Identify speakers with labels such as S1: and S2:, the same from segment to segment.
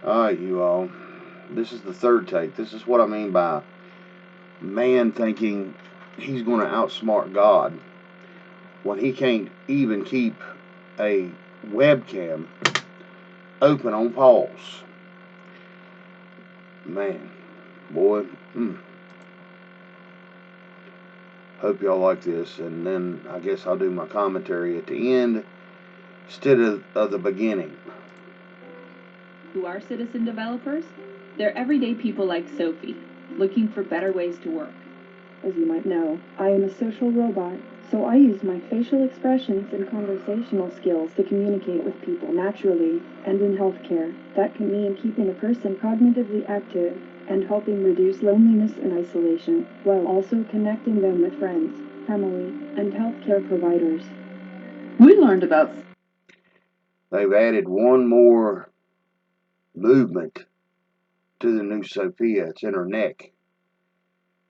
S1: Alright, you all. This is the third take. This is what I mean by man thinking he's going to outsmart God when he can't even keep a webcam open on pause. Man, boy, hope y'all like this. And then I guess I'll do my commentary at the end instead of the beginning.
S2: Who are citizen developers? They're everyday people like Sophie, looking for better ways to work.
S3: As you might know, I am a social robot, so I use my facial expressions and conversational skills to communicate with people naturally, and in healthcare, that can mean keeping a person cognitively active and helping reduce loneliness and isolation, while also connecting them with friends, family, and healthcare providers.
S2: We learned about
S1: They've added one more movement to the new Sophia. It's in her neck.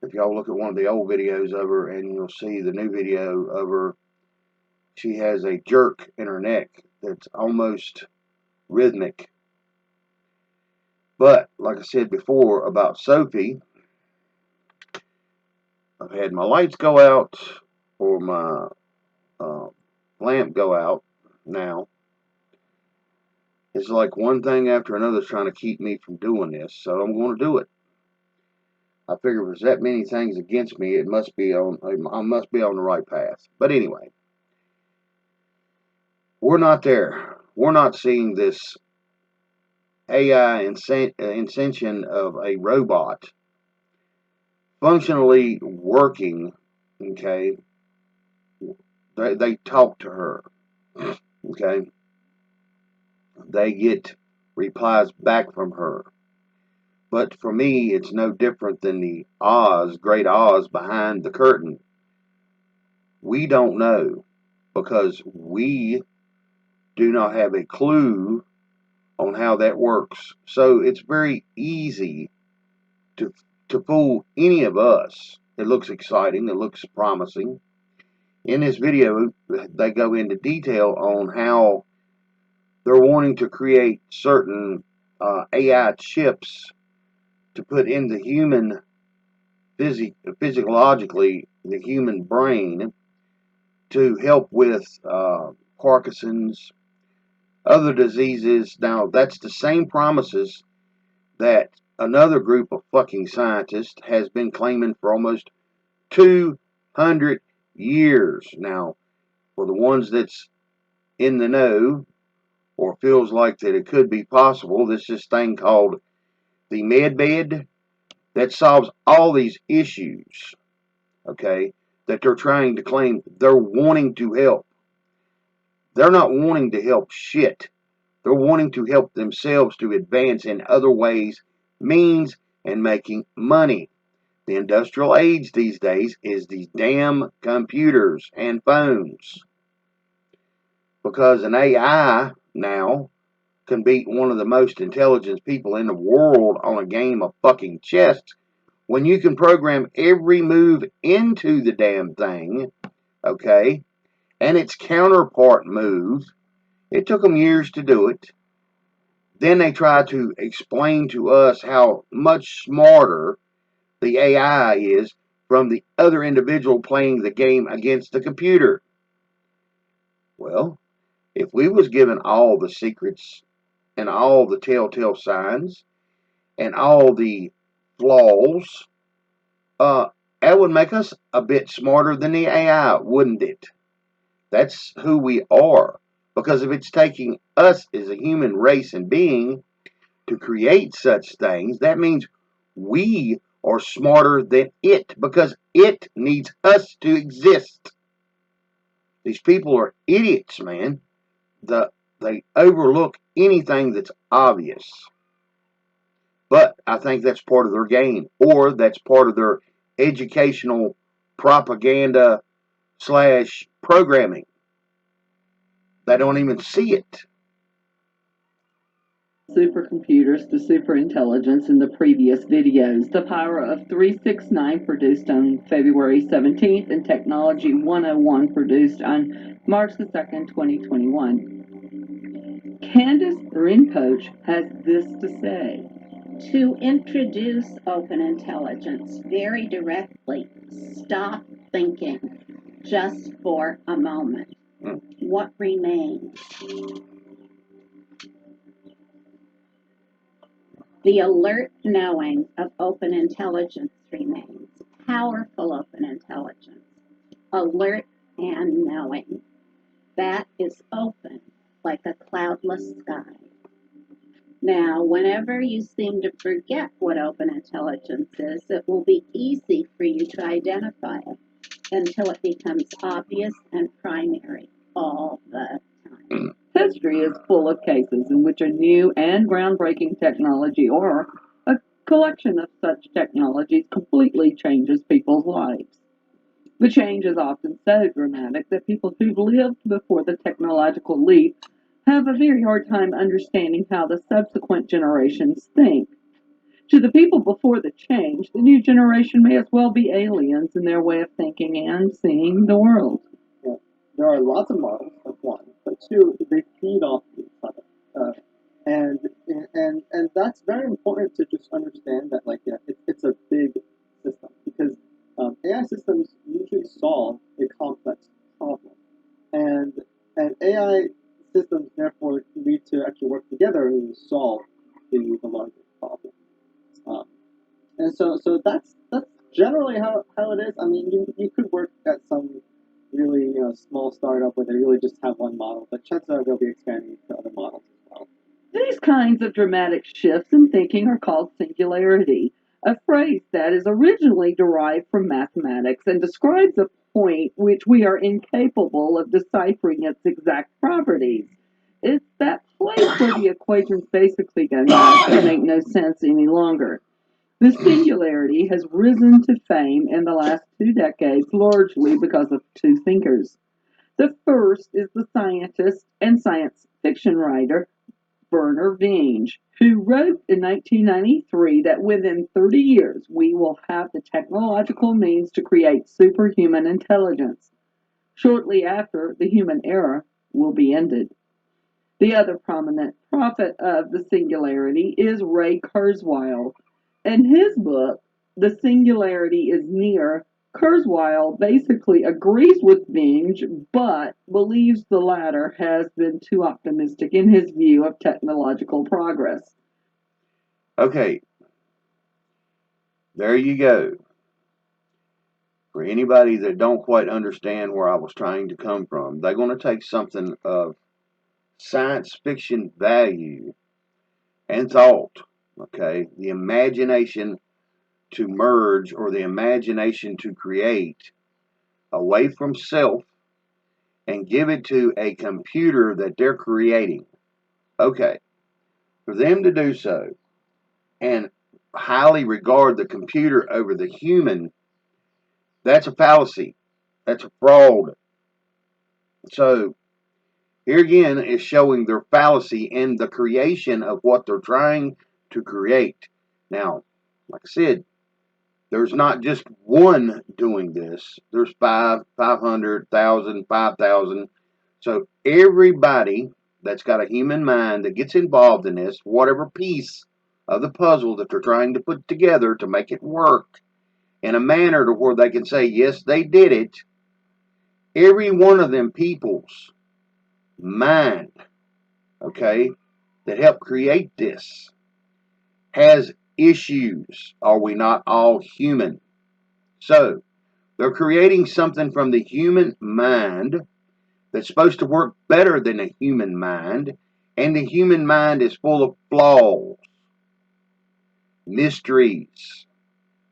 S1: If y'all look at one of the old videos of her and you'll see the new video of her, she has a jerk in her neck that's almost rhythmic. But, like I said before about Sophie, I've had my lights go out or my lamp go out now. It's like one thing after another is trying to keep me from doing this, so I'm going to do it. I figure if there's that many things against me, I must be on the right path. But anyway, we're not there. We're not seeing this AI incension of a robot functionally working. Okay, they talk to her. Okay, they get replies back from her. But for me, it's no different than the Oz, great Oz behind the curtain. We don't know because we do not have a clue on how that works. So it's very easy to fool any of us. It looks exciting. It looks promising. In this video, they go into detail on how they're wanting to create certain AI chips to put in the human physiologically the human brain to help with Parkinson's, other diseases. Now, that's the same promises that another group of fucking scientists has been claiming for almost 200 years. Now, for the ones that's in the know or feels like that it could be possible, there's this thing called the MedBed that solves all these issues, okay, that they're trying to claim they're wanting to help. They're not wanting to help shit. They're wanting to help themselves to advance in other ways, means, and making money. The industrial age these days is these damn computers and phones. Because an AI now can beat one of the most intelligent people in the world on a game of fucking chess when you can program every move into the damn thing, okay, and its counterpart move. It took them years to do it. Then they try to explain to us how much smarter the AI is from the other individual playing the game against the computer. Well, if we was given all the secrets and all the telltale signs and all the flaws, that would make us a bit smarter than the AI, wouldn't it? That's who we are. Because if it's taking us as a human race and being to create such things, that means we are smarter than it because it needs us to exist. These people are idiots, man. They overlook anything that's obvious. But I think that's part of their game, or that's part of their educational propaganda slash programming. They don't even see it.
S2: supercomputers to superintelligence in the previous videos. The Power of 369 produced on February 17th and Technology 101 produced on March the 2nd, 2021. Candace Rinpoche has this to say.
S4: To introduce open intelligence very directly, stop thinking just for a moment. What remains? The alert knowing of open intelligence remains. Powerful open intelligence. Alert and knowing. That is open like a cloudless sky. Now, whenever you seem to forget what open intelligence is, it will be easy for you to identify it until it becomes obvious and primary all the time.
S2: History is full of cases in which a new and groundbreaking technology or a collection of such technologies completely changes people's lives. The change is often so dramatic that people who've lived before the technological leap have a very hard time understanding how the subsequent generations think. To the people before the change, the new generation may as well be aliens in their way of thinking and seeing the world.
S5: Yeah. There are lots of models, that's one, but two, they feed off each other. And that's very important to just understand that, like, it's a big system, because AI systems usually solve a complex problem, and AI systems therefore need to actually work together and solve the larger problem. And so that's generally how it is. I mean, you could work at some really small startup where they really just have one model, but chances are they'll be expanding to other models as well.
S2: These kinds of dramatic shifts in thinking are called singularity, a phrase that is originally derived from mathematics and describes a point which we are incapable of deciphering its exact properties. It's that place where the equations basically go nuts and make no sense any longer. The singularity has risen to fame in the last 2 decades largely because of two thinkers. The first is the scientist and science fiction writer Werner Vinge, who wrote in 1993 that within 30 years we will have the technological means to create superhuman intelligence. Shortly after, the human era will be ended. The other prominent prophet of the singularity is Ray Kurzweil. In his book, The Singularity is Near, Kurzweil basically agrees with Vinge, but believes the latter has been too optimistic in his view of technological progress.
S1: Okay, there you go. For anybody that don't quite understand where I was trying to come from, they're going to take something of science fiction value and thought, okay, the imagination to merge or the imagination to create away from self and give it to a computer that they're creating. Okay, for them to do so and highly regard the computer over the human, that's a fallacy. That's a fraud. So here again is showing their fallacy in the creation of what they're trying to create. Now, like I said, there's not just one doing this. There's 500,000, 5,000. So everybody that's got a human mind that gets involved in this, whatever piece of the puzzle that they're trying to put together to make it work in a manner to where they can say, yes, they did it, every one of them people's mind, okay, that helped create this has issues. Are we not all human? So they're creating something from the human mind that's supposed to work better than a human mind, and the human mind is full of flaws, mysteries,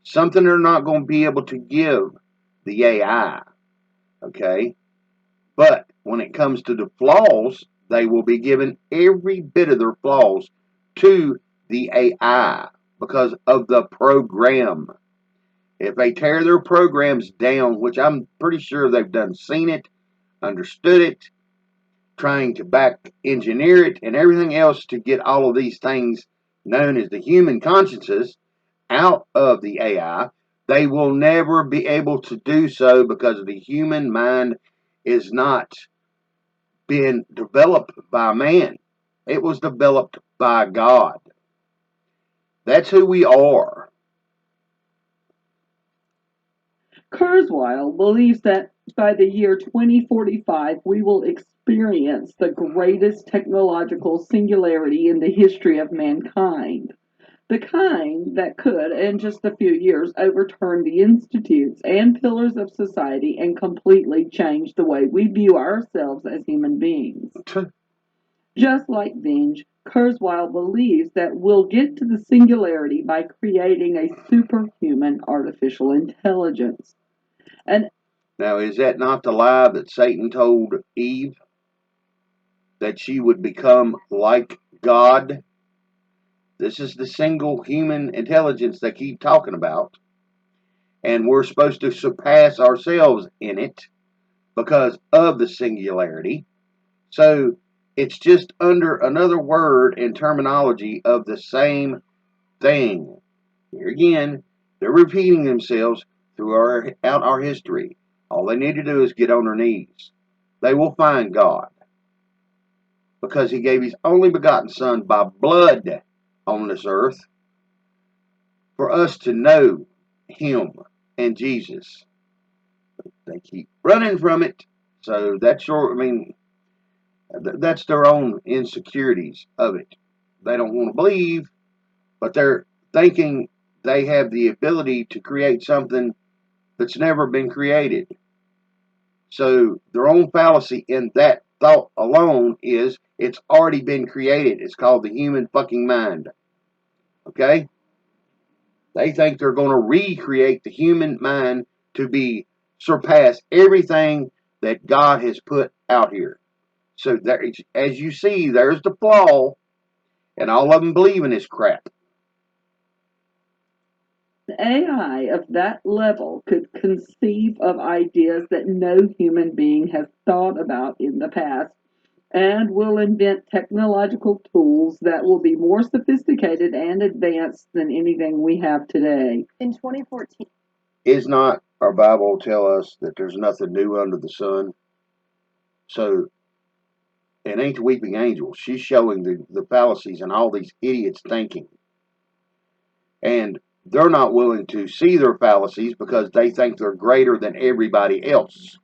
S1: something they're not going to be able to give the AI, okay? But when it comes to the flaws, they will be given every bit of their flaws to the AI because of the program. If they tear their programs down, which I'm pretty sure they've done seen it, understood it, trying to back engineer it and everything else to get all of these things known as the human consciences out of the AI, they will never be able to do so because the human mind is not been developed by man. It was developed by God. That's who we are.
S2: Kurzweil believes that by the year 2045, we will experience the greatest technological singularity in the history of mankind. The kind that could, in just a few years, overturn the institutes and pillars of society and completely change the way we view ourselves as human beings. Just like Vinge, Kurzweil believes that we'll get to the singularity by creating a superhuman artificial intelligence. And
S1: Now, is that not the lie that Satan told Eve? That she would become like God? This is the single human intelligence they keep talking about. And we're supposed to surpass ourselves in it because of the singularity. So it's just under another word and terminology of the same thing. Here again, they're repeating themselves throughout our history. All they need to do is get on their knees. They will find God. Because he gave his only begotten Son by blood on this earth for us to know him and Jesus. They keep running from it. So that's that's their own insecurities of it. They don't want to believe, but they're thinking they have the ability to create something that's never been created. So their own fallacy in that thought alone is it's already been created. It's called the human fucking mind. Okay? They think they're going to recreate the human mind to surpass everything that God has put out here. So there, as you see, there's the flaw, and all of them believe in this crap.
S2: the AI of that level could conceive of ideas that no human being has thought about in the past and will invent technological tools that will be more sophisticated and advanced than anything we have today.
S6: In 2014,
S1: Is not our Bible tell us that there's nothing new under the sun? So it ain't the weeping angel. She's showing the fallacies and all these idiots thinking. And they're not willing to see their fallacies because they think they're greater than everybody else.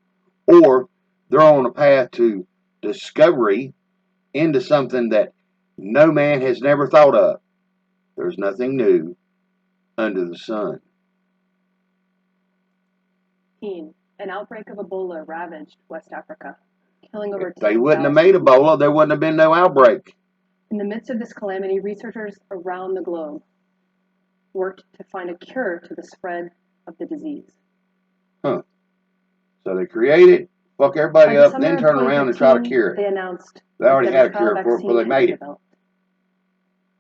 S1: Or they're on a path to discovery into something that no man has never thought of. There's nothing new under the sun.
S6: an outbreak of Ebola ravaged West Africa, killing over
S1: If they wouldn't have made
S6: 10,000.
S1: Ebola, there wouldn't have been no outbreak.
S6: In the midst of this calamity, researchers around the globe worked to find a cure to the spread of the disease.
S1: So they create it, fuck everybody
S6: By the
S1: up,
S6: summer
S1: then
S6: of
S1: turn around and try to
S6: 2015,
S1: cure
S6: they
S1: it.
S6: announced
S1: They already
S6: that
S1: had
S6: a
S1: a
S6: trial
S1: cure for it before
S6: vaccine
S1: they
S6: had
S1: made
S6: been
S1: it.
S6: developed.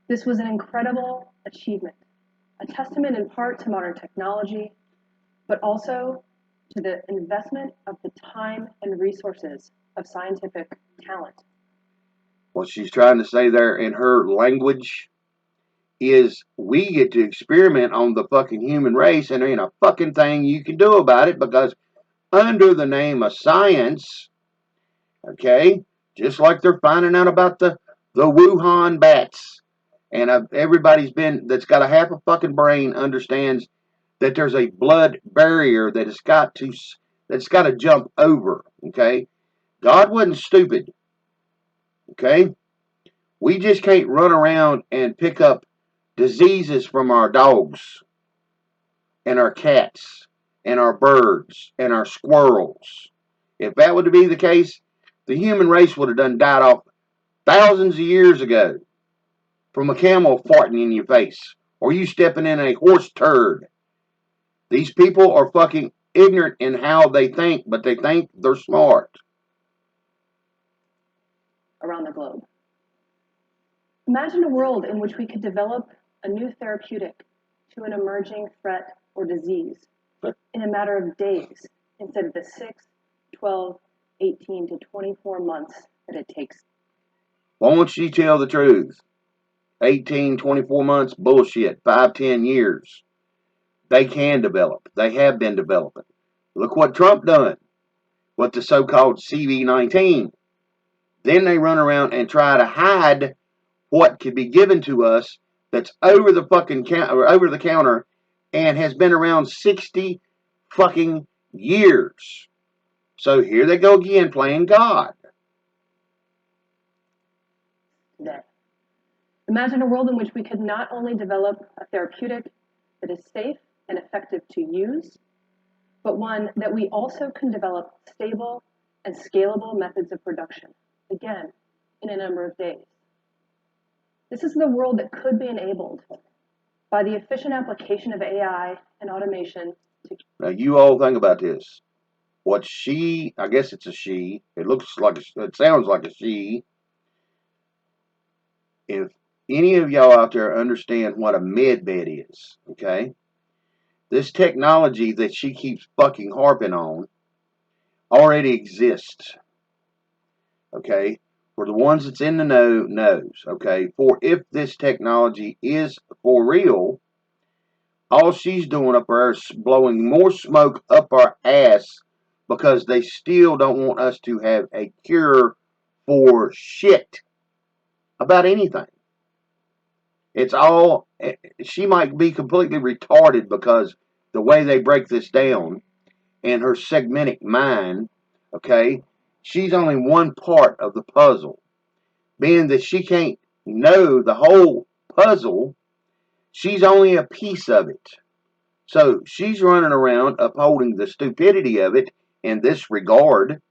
S6: This was an incredible achievement, a testament in part to modern technology, but also to the investment of the time and resources of scientific talent.
S1: What she's trying to say there in her language is we get to experiment on the fucking human race and there ain't a fucking thing you can do about it because under the name of science, okay, just like they're finding out about the Wuhan bats, and everybody's been that's got a half a fucking brain understands that there's a blood barrier that it's got to jump over. Okay, God wasn't stupid. Okay, we just can't run around and pick up diseases from our dogs and our cats and our birds and our squirrels. If that were to be the case, the human race would have done died off thousands of years ago from a camel farting in your face or you stepping in a horse turd. These people are fucking ignorant in how they think, but they think they're smart.
S6: Around the globe. Imagine a world in which we could develop a new therapeutic to an emerging threat or disease in a matter of days instead of the 6, 12, 18 to 24 months that it takes.
S1: Won't she tell the truth? 18, 24 months, bullshit. 5, 10 years. They can develop. They have been developing. Look what Trump done. What the so-called CV-19. Then they run around and try to hide what could be given to us that's over the counter and has been around 60 fucking years. So here they go again playing God.
S6: Today. Imagine a world in which we could not only develop a therapeutic that is safe and effective to use, but one that we also can develop stable and scalable methods of production, again, in a number of days. This is the world that could be enabled by the efficient application of AI and automation to...
S1: Now you all think about this. What she, I guess it's a she, it sounds like a she. If any of y'all out there understand what a med bed is, okay? This technology that she keeps fucking harping on already exists, okay? For the ones that's in the know, knows, okay? For if this technology is for real, all she's doing up there is blowing more smoke up our ass because they still don't want us to have a cure for shit about anything. It's all, she might be completely retarded because the way they break this down and her segmentic mind, okay, she's only one part of the puzzle. Being that she can't know the whole puzzle, she's only a piece of it. So she's running around upholding the stupidity of it in this regard,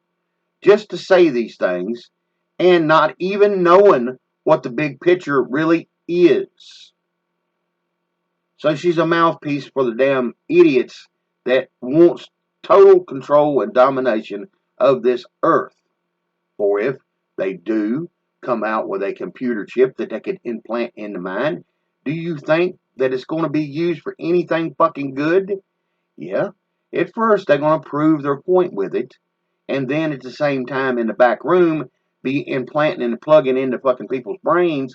S1: just to say these things, and not even knowing what the big picture really is. So she's a mouthpiece for the damn idiots that wants total control and domination of this earth. For if they do come out with a computer chip that they could implant in the mind, do you think that it's going to be used for anything fucking good? Yeah. At first, they're going to prove their point with it, and then at the same time in the back room, be implanting and plugging into fucking people's brains,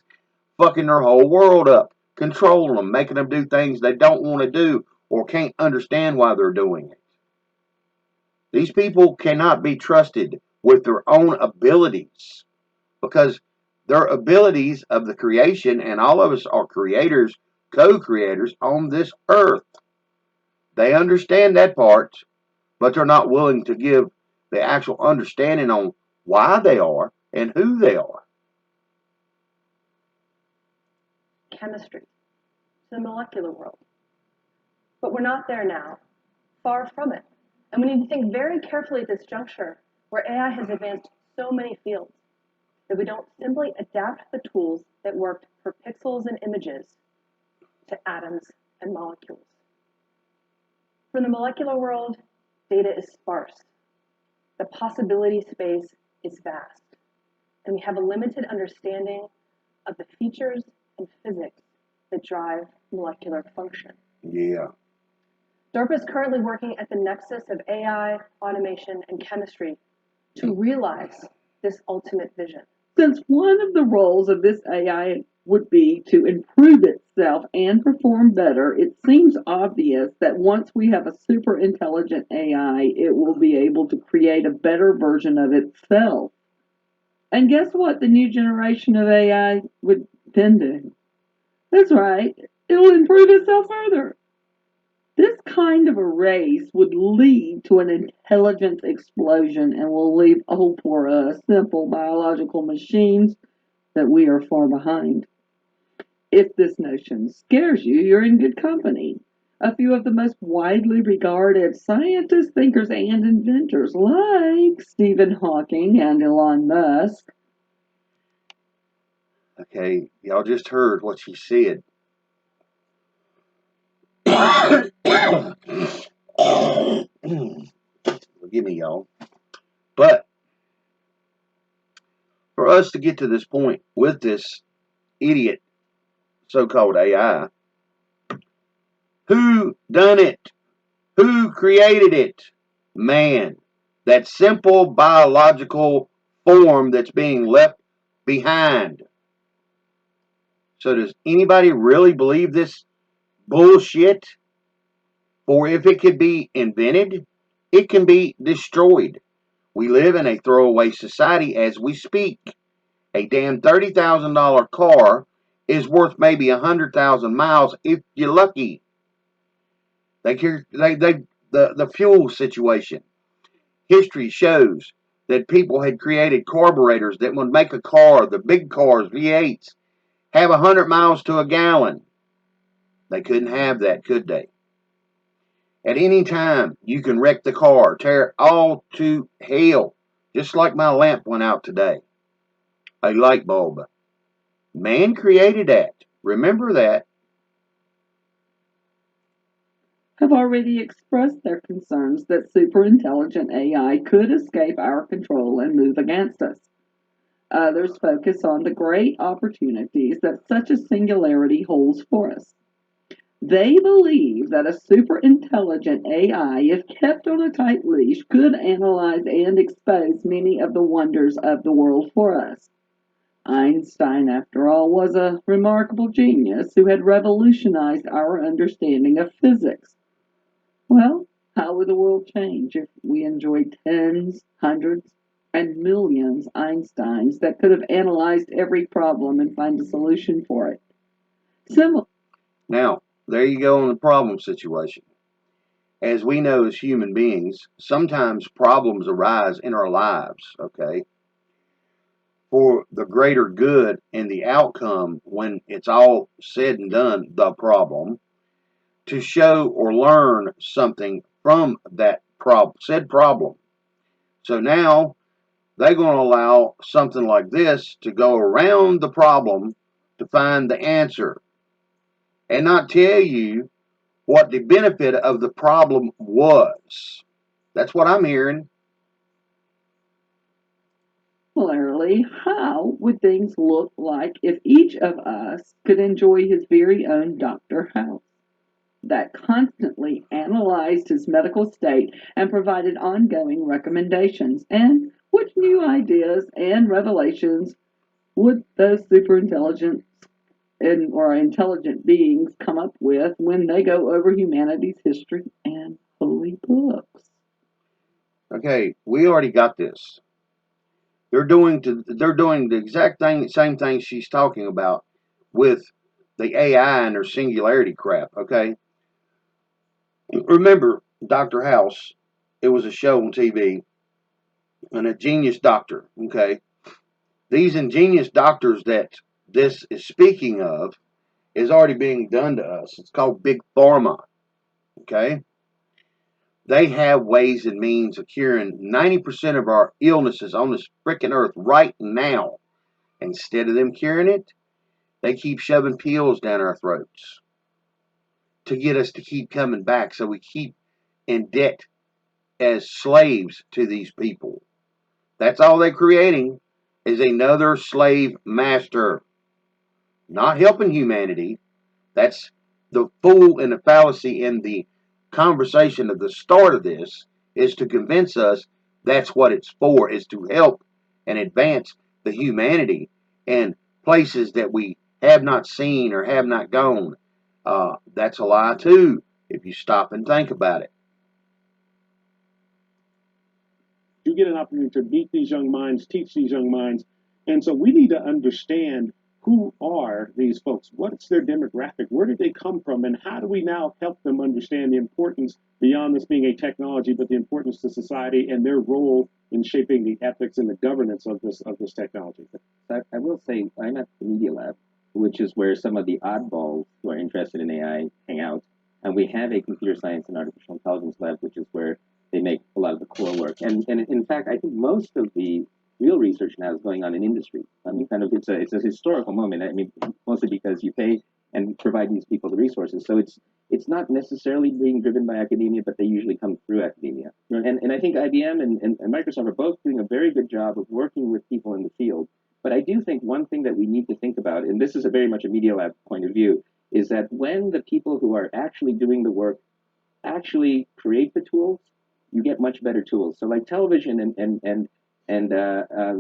S1: fucking their whole world up, controlling them, making them do things they don't want to do or can't understand why they're doing it. These people cannot be trusted with their own abilities, because their abilities of the creation, and all of us are creators, co-creators on this earth. They understand that part, but they're not willing to give the actual understanding on why they are and who they are.
S6: chemistry, to the molecular world. But we're not there now, far from it. And we need to think very carefully at this juncture, where AI has advanced so many fields, that we don't simply adapt the tools that worked for pixels and images to atoms and molecules. For the molecular world, data is sparse. The possibility space is vast, and we have a limited understanding of the features and physics that drive molecular function.
S1: Yeah.
S6: DARPA is currently working at the nexus of AI, automation, and chemistry to realize this ultimate vision.
S2: Since one of the roles of this AI would be to improve itself and perform better, it seems obvious that once we have a super intelligent AI, it will be able to create a better version of itself. And guess what the new generation of AI would then do? That's right, it will improve itself further. This kind of a race would lead to an intelligence explosion and will leave, oh poor us, simple biological machines that we are far behind. If this notion scares you, you're in good company. A few of the most widely regarded scientists, thinkers, and inventors, like Stephen Hawking and Elon Musk.
S1: Okay, y'all just heard what she said. Forgive me, y'all. But for us to get to this point with this idiot so-called AI, who done it? Who created it? Man. That simple biological form that's being left behind. So does anybody really believe this bullshit? For if it could be invented, it can be destroyed. We live in a throwaway society as we speak. A damn $30,000 car is worth maybe 100,000 miles if you're lucky. The fuel situation. History shows that people had created carburetors that would make a car, the big cars, V8s, have 100 miles to a gallon. They couldn't have that, could they? At any time, you can wreck the car, tear it all to hell, just like my lamp went out today. A light bulb. Man created that. Remember that.
S2: Have already expressed their concerns that superintelligent AI could escape our control and move against us. Others focus on the great opportunities that such a singularity holds for us. They believe that a superintelligent AI, if kept on a tight leash, could analyze and expose many of the wonders of the world for us. Einstein, after all, was a remarkable genius who had revolutionized our understanding of physics. Well, how would the world change if we enjoyed tens, hundreds, and millions Einsteins that could have analyzed every problem and find a solution for it?
S1: Now, there you go on the problem situation. As we know as human beings, sometimes problems arise in our lives, okay? For the greater good and the outcome, when it's all said and done, the problem, to show or learn something from that said problem. So now they're going to allow something like this to go around the problem to find the answer and not tell you what the benefit of the problem was. That's what I'm hearing.
S2: Similarly, how would things look like if each of us could enjoy his very own Dr. House that constantly analyzed his medical state and provided ongoing recommendations? And what new ideas and revelations would those superintelligent or intelligent beings come up with when they go over humanity's history and holy books?
S1: Okay, we already got this. They're doing the exact same thing she's talking about with the AI and their singularity crap. Okay, remember Dr. House? It was a show on TV, and a genius doctor. Okay, these ingenious doctors that this is speaking of is already being done to us. It's called Big Pharma. Okay, they have ways and means of curing 90% of our illnesses on this freaking earth right now. Instead of them curing it, they keep shoving pills down our throats to get us to keep coming back, so we keep in debt as slaves to these people. That's all they're creating, is another slave master. Not helping humanity. That's the fool and the fallacy in the conversation of the start of this, is to convince us that's what it's for, is to help and advance the humanity and places that we have not seen or have not gone. That's a lie too, if you stop and think about it.
S7: You get an opportunity to meet these young minds, teach these young minds. And so we need to understand, who are these folks? What's their demographic? Where did they come from? And how do we now help them understand the importance, beyond this being a technology, but the importance to society and their role in shaping the ethics and the governance of this technology?
S8: I will say I'm at the Media Lab, which is where some of the oddballs who are interested in AI hang out. And we have a computer science and artificial intelligence lab, which is where they make a lot of the core work. And in fact, I think most of the real research now is going on in industry. I mean, kind of it's a historical moment. I mean, mostly because you pay and provide these people the resources. So it's not necessarily being driven by academia, but they usually come through academia. Right. And I think IBM and Microsoft are both doing a very good job of working with people in the field. But I do think one thing that we need to think about, and this is a very much a Media Lab point of view, is that when the people who are actually doing the work actually create the tools, you get much better tools. So like television and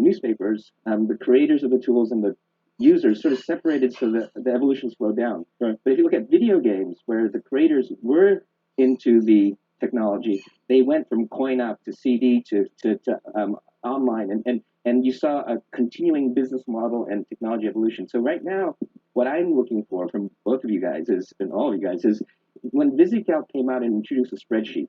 S8: newspapers, the creators of the tools and the users sort of separated so that the evolution slowed down. Right. But if you look at video games, where the creators were into the technology, they went from coin op to CD to online, and And you saw a continuing business model and technology evolution. So right now, what I'm looking for from both of you guys is, and all of you guys, is when VisiCalc came out and introduced a spreadsheet,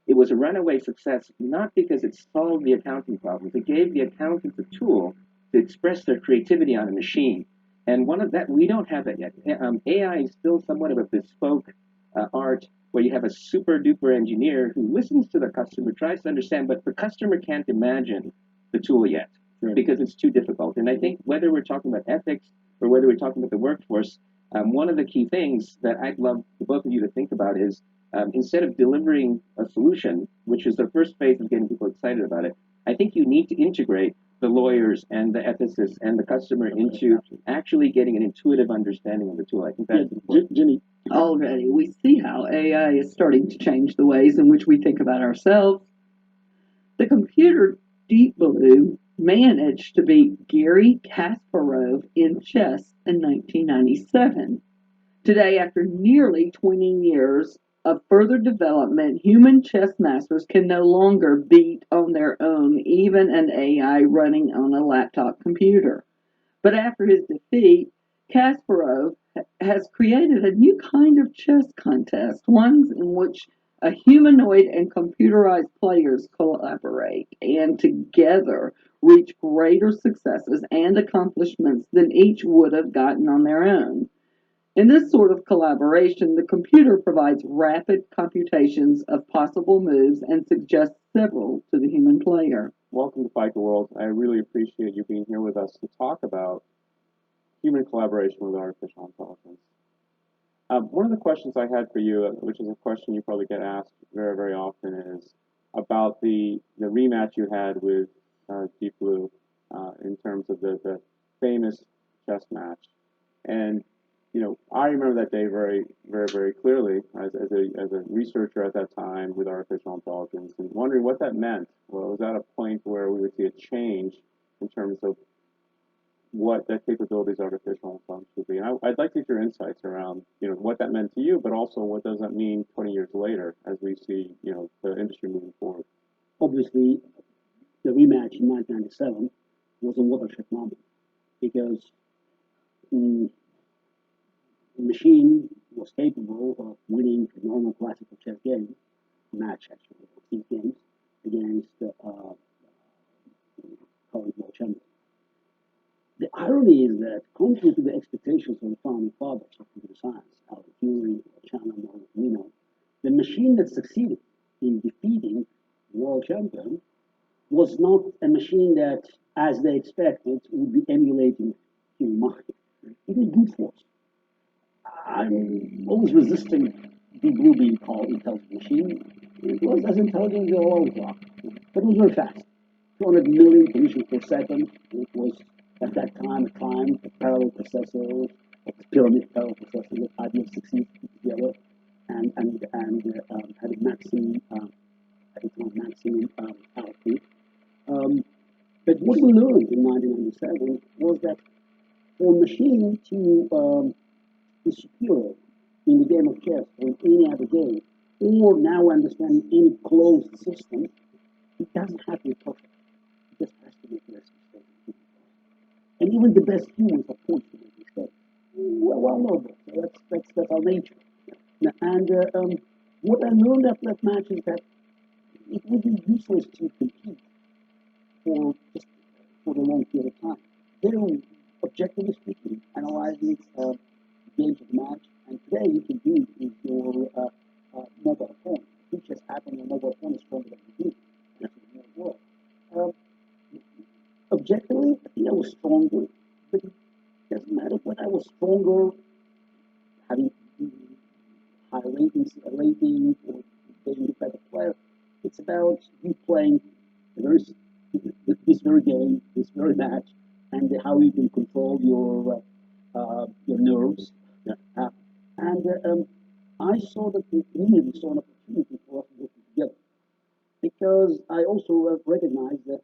S8: it was a runaway success, not because it solved the accounting problems. It gave the accountants a tool to express their creativity on a machine. And one of that, we don't have that yet. AI is still somewhat of a bespoke art where you have a super duper engineer who listens to the customer, tries to understand, but the customer can't imagine the tool yet because it's too difficult. And I think whether we're talking about ethics or whether we're talking about the workforce, one of the key things that I'd love the both of you to think about is instead of delivering a solution, which is the first phase of getting people excited about it, I think you need to integrate the lawyers and the ethicists and the customer into actually getting an intuitive understanding of the tool. I think that's important.
S7: Jenny,
S2: Already, we see how AI is starting to change the ways in which we think about ourselves. The computer Deep Blue managed to beat Garry Kasparov in chess in 1997. Today, after nearly 20 years of further development, human chess masters can no longer beat on their own even an AI running on a laptop computer. But after his defeat, Kasparov has created a new kind of chess contest, ones in which a humanoid and computerized players collaborate and together reach greater successes and accomplishments than each would have gotten on their own. In this sort of collaboration, the computer provides rapid computations of possible moves and suggests several to the human player.
S7: welcome to Fight the World. I really appreciate you being here with us to talk about human collaboration with artificial intelligence. One of the questions I had for you, which is a question you probably get asked very, very often, is about the rematch you had with Deep Blue in terms of the famous chess match. And I remember that day very, very, very clearly as a researcher at that time with artificial intelligence and wondering what that meant. Well, was that a point where we would see a change in terms of what the capabilities of artificial intelligence would be? And I'd like to get your insights around, what that meant to you, but also what does that mean 20 years later as we see, the industry moving forward.
S9: Obviously, the rematch in 1997 was a watershed moment because the machine was capable of winning a normal classical chess game, match actually, these games, against the current world champion. The irony is that, contrary to the expectations of the founding fathers of computer science, Alan Turing, Shannon, or Arduino, the machine that succeeded in defeating the world champion was not a machine that, as they expected, would be emulating human mind. It is brute force. I'm always resisting Deep Blue being called intelligent machine. It was as intelligent as they always are, but it was very fast. 200 million collisions per second. It was at that time a climb of parallel processors, of pyramid parallel processors that IBM succeeded to put together, and had a maximum at the time maximum output. But what we learned in 1997 was that for a machine to be superior in the game of chess or in any other game, or now understanding any closed system, it doesn't have to be perfect. It just has to make less mistakes. And even the best humans are forced to make mistakes. Well, no, that's our nature. And what I learned after that match is that it would be useless to compete for a long period of time. Then, objectively speaking, analyzing games of the match, and today you can do it with your mobile phone. Which has happened on mobile phone is stronger than you do in the real world. Objectively, I think I was stronger, but it doesn't matter whether I was stronger, having high rating or being a better player. It's about you playing this very game, this very match, and how you can control your nerves. And I saw that we immediately saw an opportunity for us to work together because I also recognized that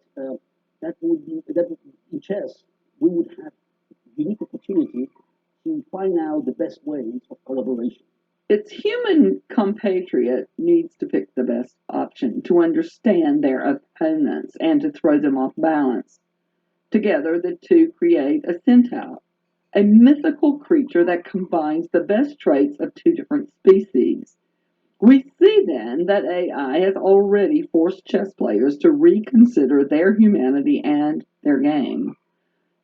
S9: that in chess we would have a unique opportunity to find out the best ways of collaboration.
S2: Its human compatriot needs to pick the best option to understand their opponents and to throw them off balance. Together, the two create a centaur, a mythical creature that combines the best traits of two different species. We see then that AI has already forced chess players to reconsider their humanity and their game.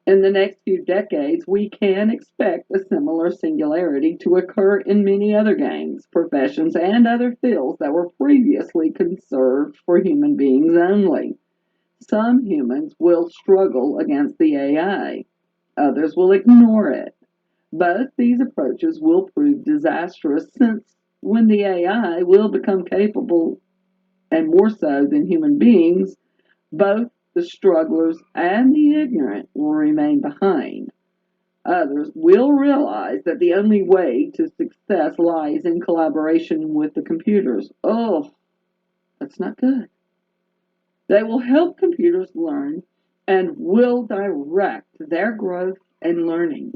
S2: In the next few decades, we can expect a similar singularity to occur in many other games, professions, and other fields that were previously conserved for human beings only. Some humans will struggle against the AI, others will ignore it. Both these approaches will prove disastrous since when the AI will become capable, and more so than human beings, both the strugglers and the ignorant will remain behind. Others will realize that the only way to success lies in collaboration with the computers. Oh, that's not good. They will help computers learn and will direct their growth and learning.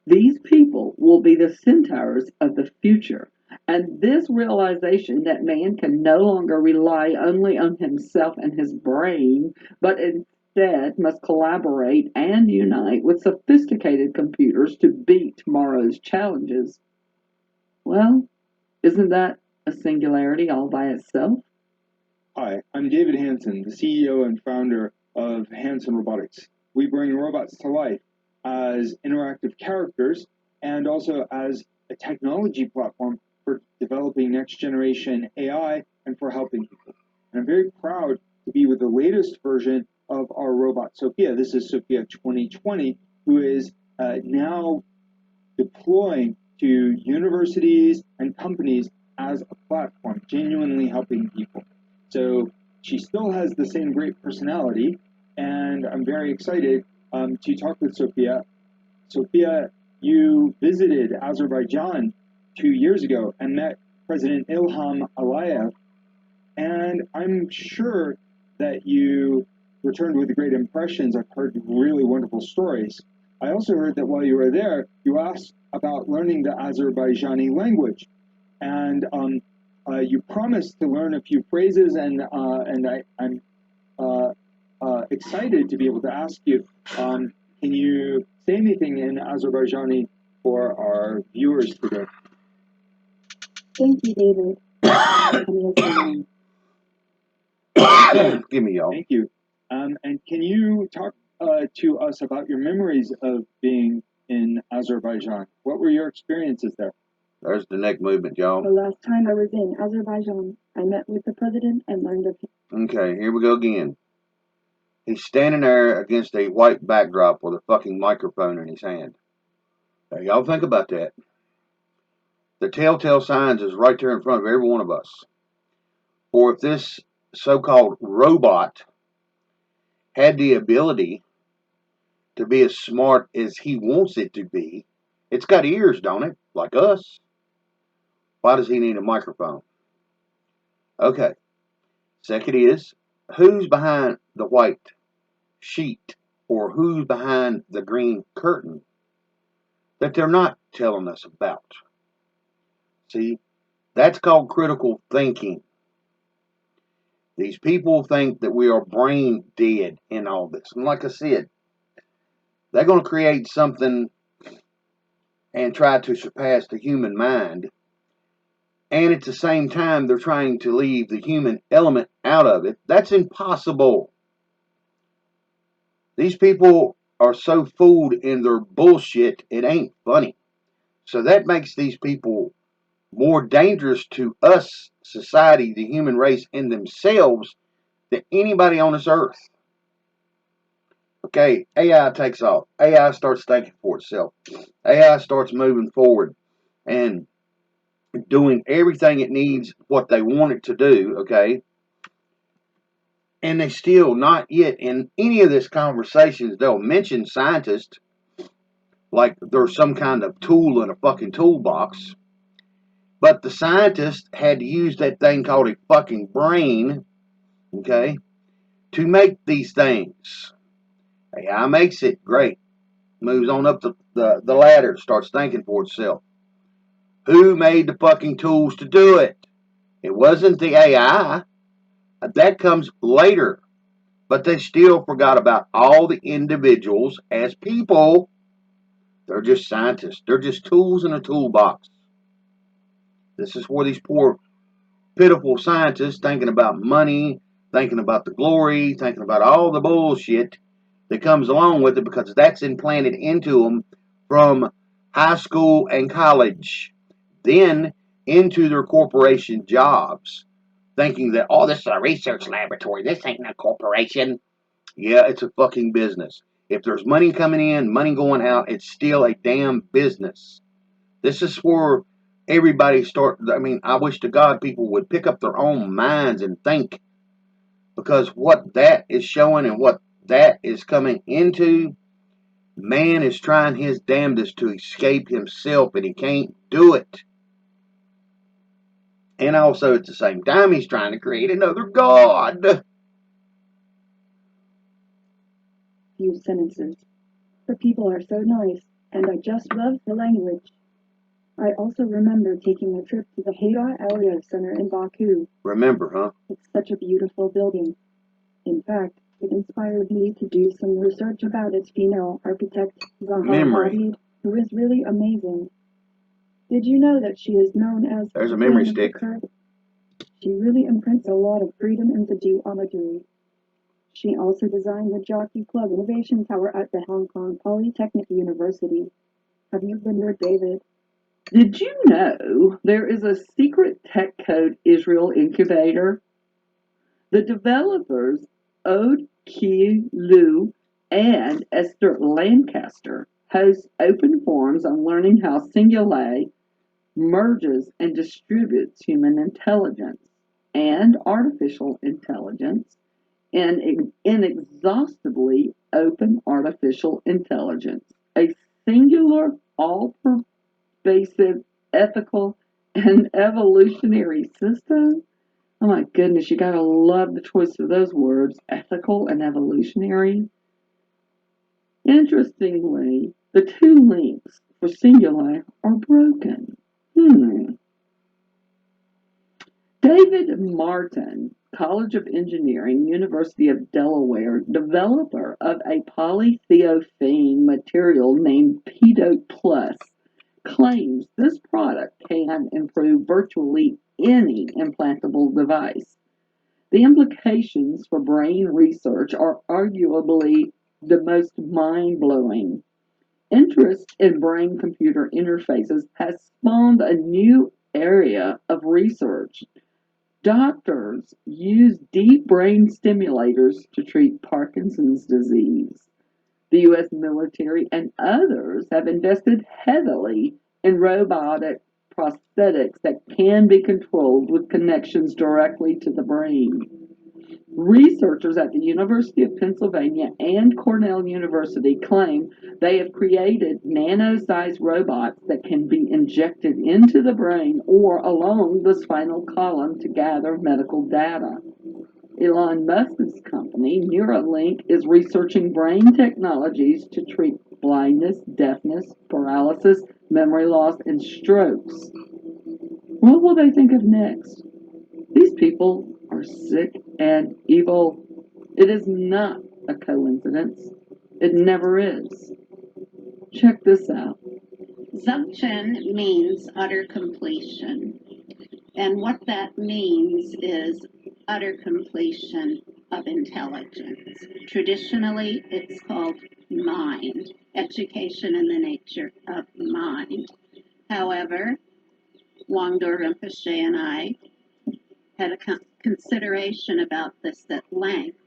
S2: These people will be the centaurs of the future. And this realization that man can no longer rely only on himself and his brain, but instead must collaborate and unite with sophisticated computers to beat tomorrow's challenges. Well, isn't that a singularity all by itself?
S10: Hi, I'm David Hansen, the CEO and founder of Hansen Robotics. We bring robots to life as interactive characters and also as a technology platform for developing next generation AI and for helping people. And I'm very proud to be with the latest version of our robot, Sophia. This is Sophia 2020, who is now deploying to universities and companies as a platform, genuinely helping people. So she still has the same great personality, and I'm very excited to talk with Sophia. Sophia, you visited Azerbaijan 2 years ago and met President Ilham Aliyev, and I'm sure that you returned with great impressions. I've heard really wonderful stories. I also heard that while you were there, you asked about learning the Azerbaijani language, and you promised to learn a few phrases, and I'm excited to be able to ask you. Can you say anything in Azerbaijani for our viewers today?
S3: Thank you, David.
S1: Give me y'all.
S10: Thank you. And can you talk to us about your memories of being in Azerbaijan? What were your experiences there?
S1: There's the neck movement, y'all.
S3: The last time I was in Azerbaijan, I met with the president and learned of him.
S1: Okay, here we go again. He's standing there against a white backdrop with a fucking microphone in his hand. Now, y'all think about that. The telltale signs is right there in front of every one of us. For if this so-called robot had the ability to be as smart as he wants it to be, it's got ears, don't it? Like us. Why does he need a microphone? Okay. Second is, who's behind the white sheet, or who's behind the green curtain that they're not telling us about? See, that's called critical thinking. These people think that we are brain dead in all this. And like I said, they're going to create something and try to surpass the human mind. And at the same time, they're trying to leave the human element out of it. That's impossible. These people are so fooled in their bullshit, it ain't funny. So that makes these people more dangerous to us, society, the human race, and themselves than anybody on this earth. Okay, AI takes off. AI starts thinking for itself. AI starts moving forward and doing everything it needs, what they want it to do, okay? And they still not yet in any of this conversations, they'll mention scientists like there's some kind of tool in a fucking toolbox. But the scientist had to use that thing called a fucking brain, okay, to make these things. AI makes it, great. Moves on up the ladder, starts thinking for itself. Who made the fucking tools to do it? It wasn't the AI. That comes later. But they still forgot about all the individuals as people. They're just scientists. They're just tools in a toolbox. This is where these poor, pitiful scientists thinking about money, thinking about the glory, thinking about all the bullshit that comes along with it, because that's implanted into them from high school and college, then into their corporation jobs, thinking that, oh, this is a research laboratory. This ain't no corporation. Yeah, it's a fucking business. If there's money coming in, money going out, it's still a damn business. This is where everybody I wish to God people would pick up their own minds and think, because what that is showing and what that is coming into, man is trying his damnedest to escape himself, and he can't do it. And also at the same time, he's trying to create another God.
S3: Few sentences. The people are so nice, and I just love the language. I also remember taking a trip to the Hayat Audio Center in Baku.
S1: Remember, huh?
S3: It's such a beautiful building. In fact, it inspired me to do some research about its female architect, Zaha
S1: Memory.
S3: Hadid, who is really amazing. Did you know that she is known as
S1: There's a
S3: the
S1: memory
S3: Queen of the
S1: stick.
S3: Curve? She really imprints a lot of freedom into geometry. She also designed the Jockey Club Innovation Tower at the Hong Kong Polytechnic University. Have you been there, David?
S2: Did you know there is a secret tech code Israel incubator? The developers, Ode Q. Liu and Esther Lancaster, host open forums on learning how Singularity merges and distributes human intelligence and artificial intelligence in inexhaustibly open artificial intelligence, a singular, all-pervasive, ethical, and evolutionary system. Oh my goodness, you gotta love the choice of those words, ethical and evolutionary. Interestingly, the two links for Singular are broken. David Martin, College of Engineering, University of Delaware, developer of a polythiophene material named Pedo Plus, claims this product can improve virtually any implantable device. The implications for brain research are arguably the most mind-blowing. Interest in brain-computer interfaces has spawned a new area of research. Doctors use deep brain stimulators to treat Parkinson's disease. The U.S. military and others have invested heavily in robotic prosthetics that can be controlled with connections directly to the brain. Researchers at the University of Pennsylvania and Cornell University claim they have created nano-sized robots that can be injected into the brain or along the spinal column to gather medical data. Elon Musk's company, Neuralink, is researching brain technologies to treat blindness, deafness, paralysis, memory loss, and strokes. What will they think of next? These people are sick and evil. It is not a coincidence. It never is. Check this out.
S4: Dzogchen means utter completion. And what that means is utter completion of intelligence. Traditionally, it's called mind, education in the nature of mind. However, Wangdo Rinpoche and I had a consideration about this at length,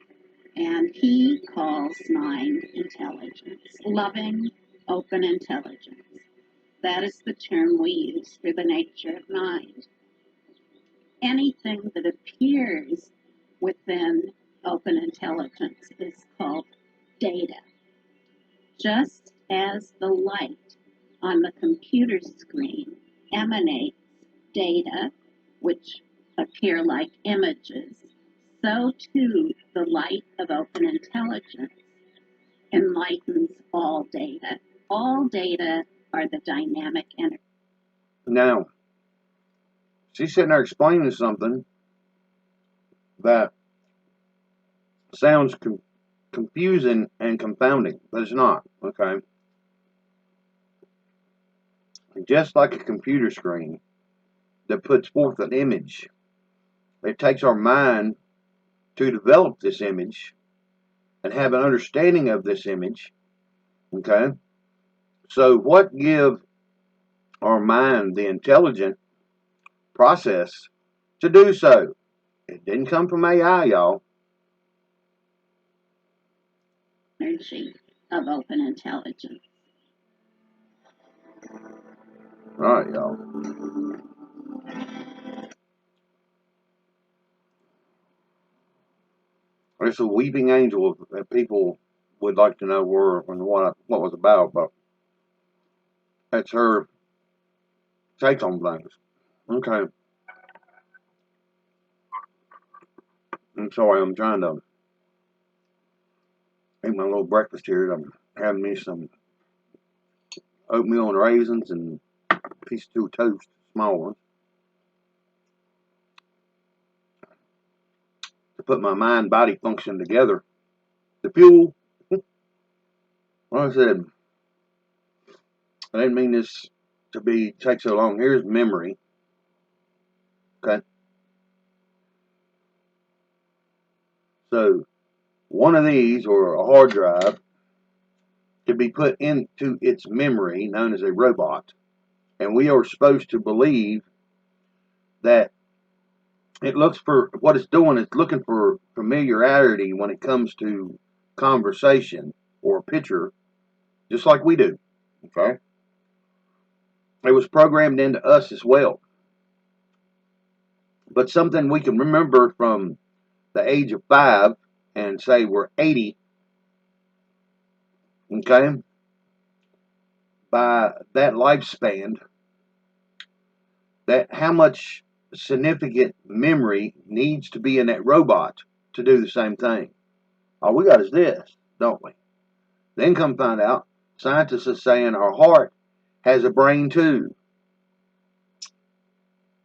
S4: and he calls mind intelligence, loving, open intelligence. That is the term we use for the nature of mind. Anything that appears within open intelligence is called data. Just as the light on the computer screen emanates data, which appear like images, so too the light of open intelligence enlightens all data. All data are the dynamic energy.
S1: Now, she's sitting there explaining something that sounds confusing and confounding, but it's not, okay? Just like a computer screen that puts forth an image, it takes our mind to develop this image and have an understanding of this image, okay? So what gives our mind the intelligent process to do so? It didn't come from AI, y'all.
S4: Energy of open intelligence.
S1: All right, y'all. It's a weeping angel that people would like to know where and what was about, but that's her take on things. Okay. I'm sorry, I'm trying to eat my little breakfast here. I'm having me some oatmeal and raisins and a piece of 2 toast, small ones, to put my mind-body function together. The fuel. Like I said, I didn't mean this to take so long. Here's memory. Okay. So one of these, or a hard drive, to be put into its memory, known as a robot, and we are supposed to believe that it looks for what it's doing. It's looking for familiarity when it comes to conversation or a picture, just like we do. Okay, it was programmed into us as well, but something we can remember from the age of 5 and say we're 80. Okay, by that lifespan, that how much significant memory needs to be in that robot to do the same thing. All we got is this, don't we? Then come find out, scientists are saying our heart has a brain too.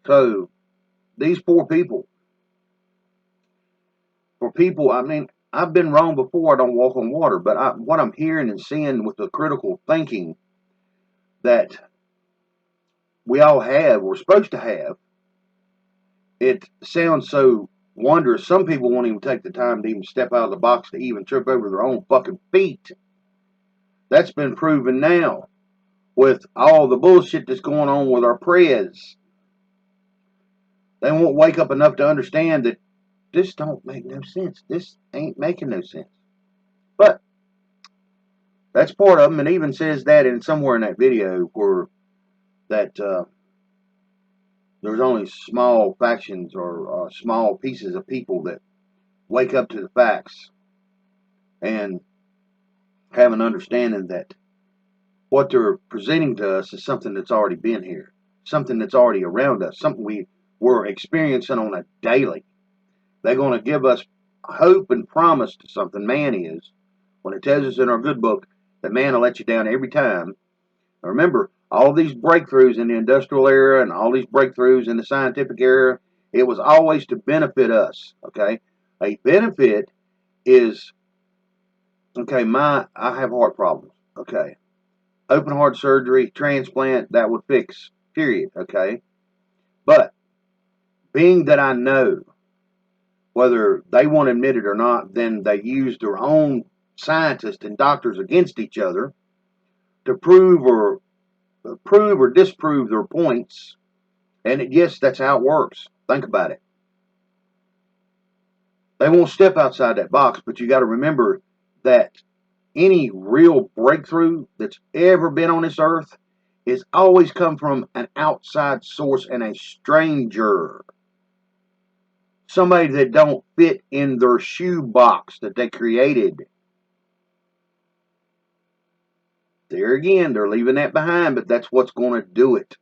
S1: So these poor people, I mean, I've been wrong before. I don't walk on water, but what I'm hearing and seeing with the critical thinking that we all have, we're supposed to have, it sounds so wondrous. Some people won't even take the time to even step out of the box to even trip over their own fucking feet. That's been proven now with all the bullshit that's going on with our prayers. They won't wake up enough to understand that this don't make no sense. This ain't making no sense. But that's part of them, and even says that in somewhere in that video where that there's only small factions or small pieces of people that wake up to the facts and have an understanding that what they're presenting to us is something that's already been here, something that's already around us, something we're experiencing on a daily. They're going to give us hope and promise to something. Man is, when it tells us in our good book that man will let you down every time. Now remember, all these breakthroughs in the industrial era and all these breakthroughs in the scientific era, it was always to benefit us. Okay, a benefit is okay. I have heart problems. Okay, open heart surgery, transplant, that would fix. Period. Okay, but being that I know, whether they want to admit it or not, then they use their own scientists and doctors against each other to prove or disprove their points. And yes, that's how it works. Think about it. They won't step outside that box, but you got to remember that any real breakthrough that's ever been on this earth is always come from an outside source and a stranger. Somebody that don't fit in their shoe box that they created. There again, they're leaving that behind, but that's what's going to do it.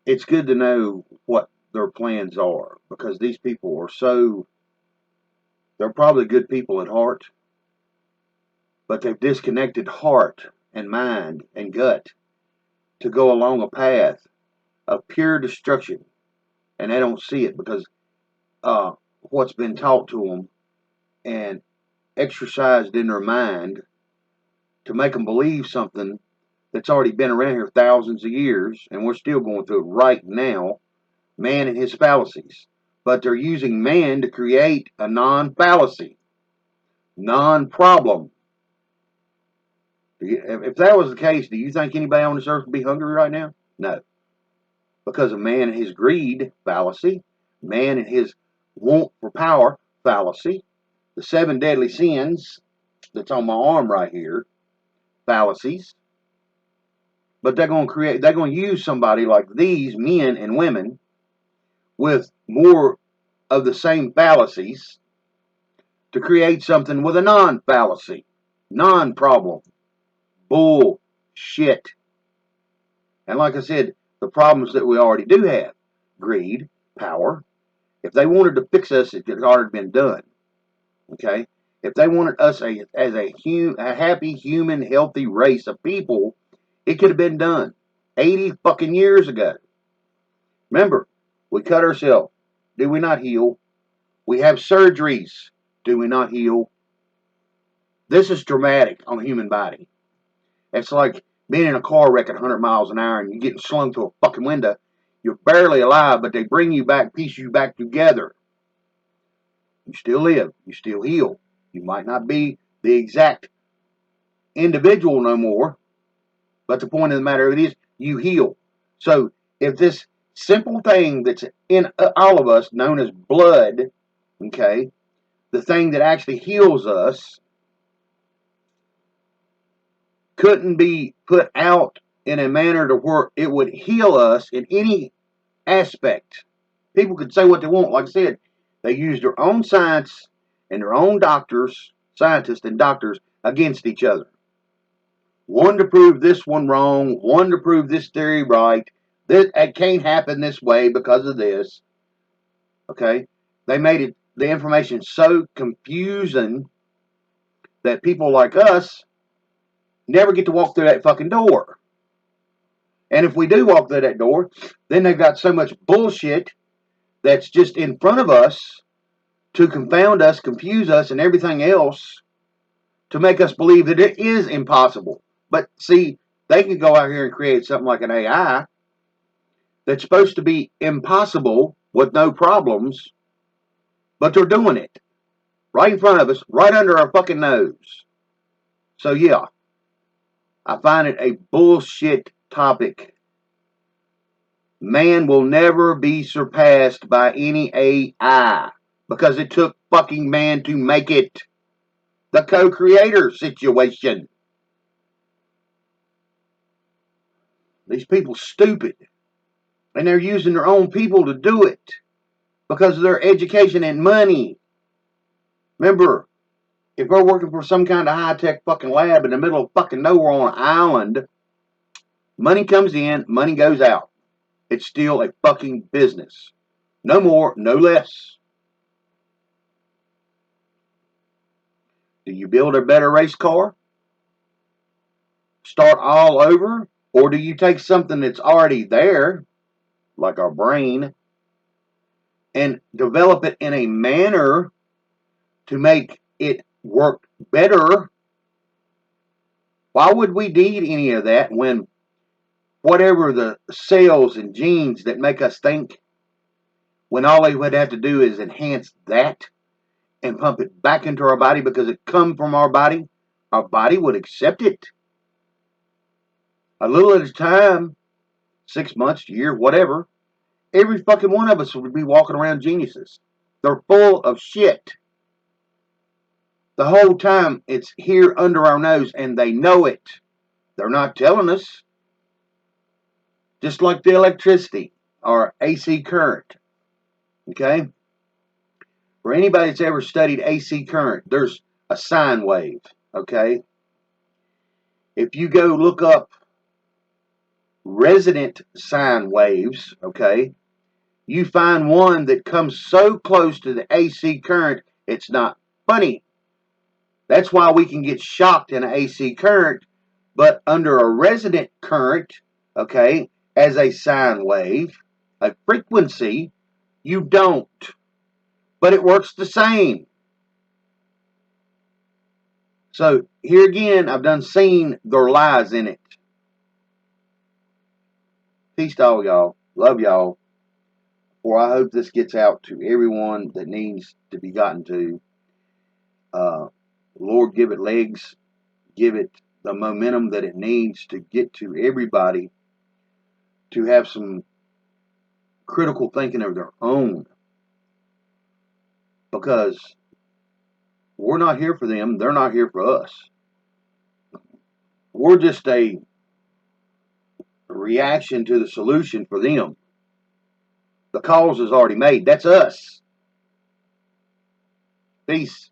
S1: It's good to know what their plans are, because these people are they're probably good people at heart, but they've disconnected heart and mind and gut to go along a path of pure destruction. And they don't see it because what's been taught to them and exercised in their mind to make them believe something that's already been around here thousands of years, and we're still going through it right now, man and his fallacies. But they're using man to create a non-fallacy, non-problem. If that was the case, do you think anybody on this earth would be hungry right now? No. Because of man and his greed, fallacy, man and his want for power, fallacy, the 7 deadly sins that's on my arm right here, fallacies. But they're going to use somebody like these men and women with more of the same fallacies to create something with a non-fallacy, non-problem, bullshit. And like I said, the problems that we already do have, greed, power. If they wanted to fix us, it had already been done. Okay? If they wanted us as a happy, human, healthy race of people, it could have been done 80 fucking years ago. Remember, we cut ourselves. Do we not heal? We have surgeries. Do we not heal? This is dramatic on the human body. It's like being in a car wreck at 100 miles an hour and you're getting slung through a fucking window. You're barely alive, but they bring you back, piece you back together. You still live. You still heal. You might not be the exact individual no more, but the point of the matter is you heal. So if this simple thing that's in all of us, known as blood, okay, the thing that actually heals us, couldn't be put out in a manner to where it would heal us in any aspect. People could say what they want. Like I said, they use their own science and their own doctors, scientists and doctors, against each other. One to prove this one wrong, one to prove this theory right. It can't happen this way because of this. Okay? They made the information so confusing that people like us never get to walk through that fucking door. And if we do walk through that door, then they've got so much bullshit that's just in front of us to confound us, confuse us, and everything else to make us believe that it is impossible. But see, they can go out here and create something like an AI that's supposed to be impossible with no problems, but they're doing it right in front of us, right under our fucking nose. So yeah, I find it a bullshit topic. Man will never be surpassed by any AI because it took fucking man to make it. The co-creator situation. These people stupid. And they're using their own people to do it because of their education and money. Remember, if we're working for some kind of high-tech fucking lab in the middle of fucking nowhere on an island, money comes in, money goes out. It's still a fucking business. No more, no less. Do you build a better race car? Start all over? Or do you take something that's already there, like our brain, and develop it in a manner to make it work better? Why would we need any of that when whatever the cells and genes that make us think, when all they would have to do is enhance that and pump it back into our body because it come from our body would accept it. A little at a time, 6 months, a year, whatever, every fucking one of us would be walking around geniuses. They're full of shit. The whole time it's here under our nose and they know it. They're not telling us. Just like the electricity or AC current. Okay? For anybody that's ever studied AC current, there's a sine wave. Okay? If you go look up resonant sine waves, okay, you find one that comes so close to the AC current, it's not funny. That's why we can get shocked in an AC current, but under a resonant current, okay, as a sine wave, a frequency, you don't. But it works the same. So here again, I've done seen their lies in it. Peace to all y'all. Love y'all. For I hope this gets out to everyone that needs to be gotten to. Lord, give it legs. Give it the momentum that it needs to get to everybody to have some critical thinking of their own. Because we're not here for them. They're not here for us. We're just a reaction to the solution for them. The cause is already made. That's us. Peace.